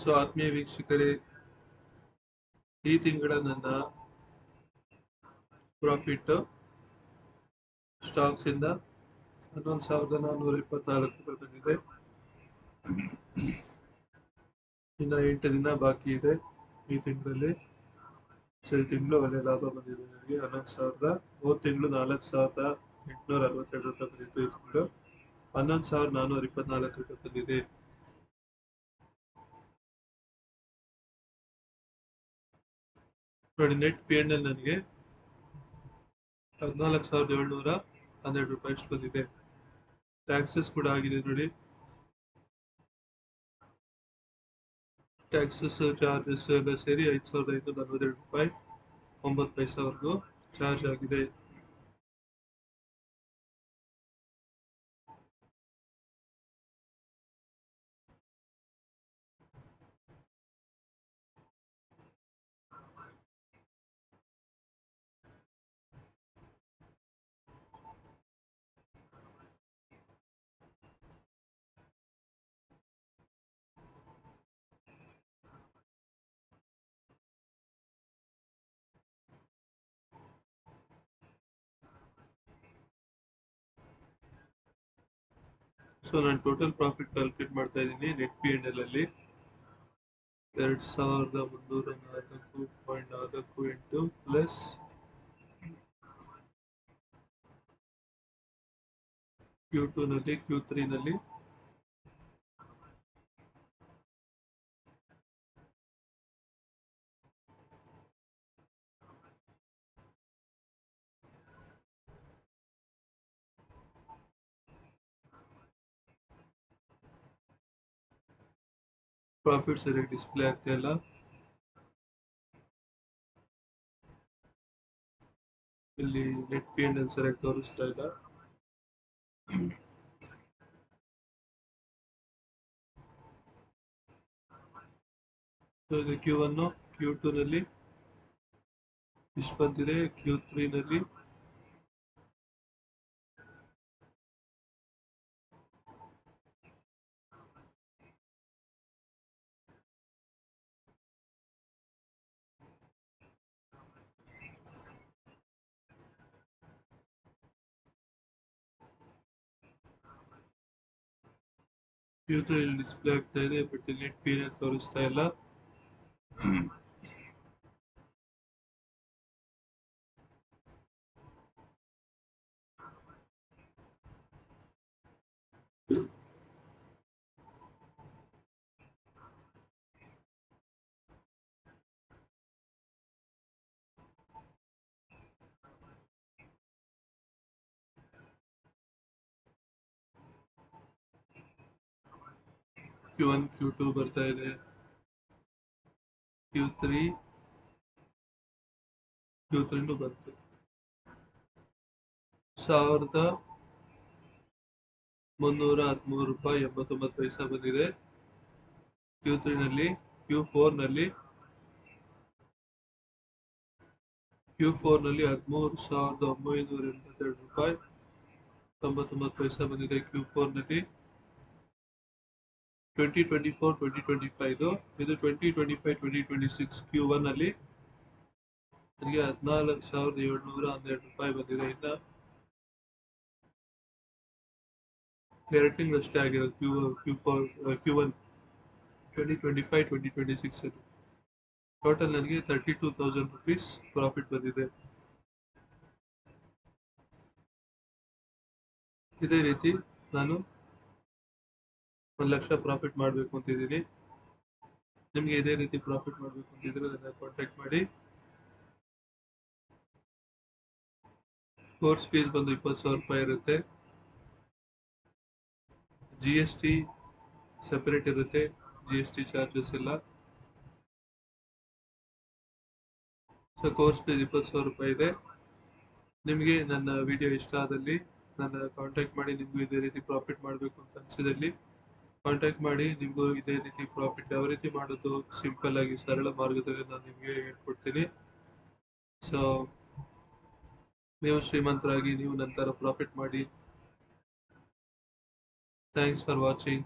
So ಆತ್ಮೀಯ ವೀಕ್ಷಕರೇ, ಈ ತಿಂಗಳ ನನ್ನ ಪ್ರಾಫಿಟ್ ಸ್ಟಾಕ್ಸ್ ಇಂದ 11,424 ರೂಪಾಯಿ ಬಂದಿದೆ. ಇನ್ನು 8 ದಿನ ಬಾಕಿ ಇದೆ ಈ ತಿಂಗಳಲ್ಲಿ. ಸೊ ಈ ತಿಂಗಳು ಒಳ್ಳೆ ಲಾಭ ಬಂದಿದೆ ನನಗೆ. 11,000, ಹೋದ ತಿಂಗಳು 4,862 ರೂಪಾಯಿ ಬಂದಿತ್ತು. ಈ ತಿಂಗಳು 11,424 ರೂಪಾಯಿ ಬಂದಿದೆ. ನೋಡಿ, ನೆಟ್ P&L ನನಗೆ 14,712 ರೂಪಾಯಿ ಅಷ್ಟು ಬಂದಿದೆ. ಟ್ಯಾಕ್ಸಸ್ ಕೂಡ ಆಗಿದೆ ನೋಡಿ. ಟ್ಯಾಕ್ಸಸ್ ಚಾರ್ಜಸ್ ಎಲ್ಲ ಸೇರಿ 5,542 ರೂಪಾಯಿ 9 ಪೈಸಾವರೆಗೂ ಚಾರ್ಜ್ ಆಗಿದೆ. ಸೊ ನಾನು ಟೋಟಲ್ ಪ್ರಾಫಿಟ್ ಕ್ಯಾಲ್ಕುಲೇಟ್ ಮಾಡ್ತಾ ಇದ್ದೀನಿ. ನೆಟ್ P&L ಅಲ್ಲಿ 2,304.48 ಪ್ಲಸ್ Q2 ನಲ್ಲಿ Q3 ನಲ್ಲಿ ಪ್ರಾಫಿಟ್ ಸರಿಯಾಗಿ ಡಿಸ್ಪ್ಲೇ ಆಗ್ತಾ ಇಲ್ಲ. ಇಲ್ಲಿ ನೆಟ್ P&L ಸರಿಯಾಗಿ ತೋರಿಸ್ತಾ ಇಲ್ಲ. ಸೊ ಇದು Q1, Q2 ನಲ್ಲಿ ಇಷ್ಟು ಬಂದಿದೆ. Q3 ನಲ್ಲಿ Q3 ಡಿಸ್ಪ್ಲೇ ಆಗ್ತಾ ಇದೆ, ಬಟ್ ಇಲ್ಲಿ ನೆಟ್ P&L ತೋರಿಸ್ತಾ ಇಲ್ಲ. Q1, Q2 ಬರ್ತಾ ಇದೆ. Q3 ಬಂತು. 1,313 ರೂಪಾಯಿ 89 ಪೈಸಾ ಬಂದಿದೆ Q3 ನಲ್ಲಿ. Q4 ನಲ್ಲಿ 13,982 ರೂಪಾಯಿ 99 ಪೈಸಾ ಬಂದಿದೆ Q4 ನಲ್ಲಿ. 2024-2025 ಇದು 2025-2026 Q1 ಅಲ್ಲಿ ನನಗೆ 14,712 ರೂಪಾಯಿ ಬಂದಿದೆ. ಇನ್ನು 2 ತಿಂಗಳಷ್ಟೇ ಆಗಿರೋದು Q1 2025-2026 ಅಲ್ಲಿ. ಟೋಟಲ್ ನನಗೆ 32,000 rupees ಪ್ರಾಫಿಟ್ ಬಂದಿದೆ. ಇದೇ ರೀತಿ ನಾನು 1 ಲಕ್ಷ ಪ್ರಾಫಿಟ್ ಮಾಡಬೇಕು ಅಂತಿದ್ದೀನಿ. ನಿಮಗೆ ಇದೇ ರೀತಿ ಪ್ರಾಫಿಟ್ ಮಾಡಬೇಕು ಅಂತಿದ್ರೆ ನನ್ನ ಕಾಂಟ್ಯಾಕ್ಟ್ ಮಾಡಿ. ಕೋರ್ಸ್ ಫೀಸ್ ಬಂದು 20,000 ರೂಪಾಯಿ ಇರುತ್ತೆ. GST ಸೆಪರೇಟ್ ಇರುತ್ತೆ, GST ಚಾರ್ಜಸ್ ಇಲ್ಲ. ಸೊ ಕೋರ್ಸ್ ಫೀಸ್ 20,000 ರೂಪಾಯಿ ಇದೆ. ನಿಮಗೆ ನನ್ನ ವಿಡಿಯೋ ಇಷ್ಟ ಆದಲ್ಲಿ ನನ್ನ ಕಾಂಟ್ಯಾಕ್ಟ್ ಮಾಡಿ. ನಿಮಗೂ ಇದೇ ರೀತಿ ಪ್ರಾಫಿಟ್ ಮಾಡಬೇಕು ಅಂತ ಅನಿಸಿದಲ್ಲಿ ಕಾಂಟ್ಯಾಕ್ಟ್ ಮಾಡಿ. ನಿಮಗೂ ಇದೇ ರೀತಿ ಪ್ರಾಫಿಟ್ ಯಾವ ರೀತಿ ಮಾಡೋದು ಸಿಂಪಲ್ ಆಗಿ ಸರಳ ಮಾರ್ಗದಲ್ಲಿ ನಾನು ನಿಮಗೆ ಹೇಳ್ಕೊಡ್ತೀನಿ. ಸೊ ನೀವು ಶ್ರೀಮಂತರಾಗಿ ನೀವು ನಂತರ ಪ್ರಾಫಿಟ್ ಮಾಡಿ. Thanks for watching.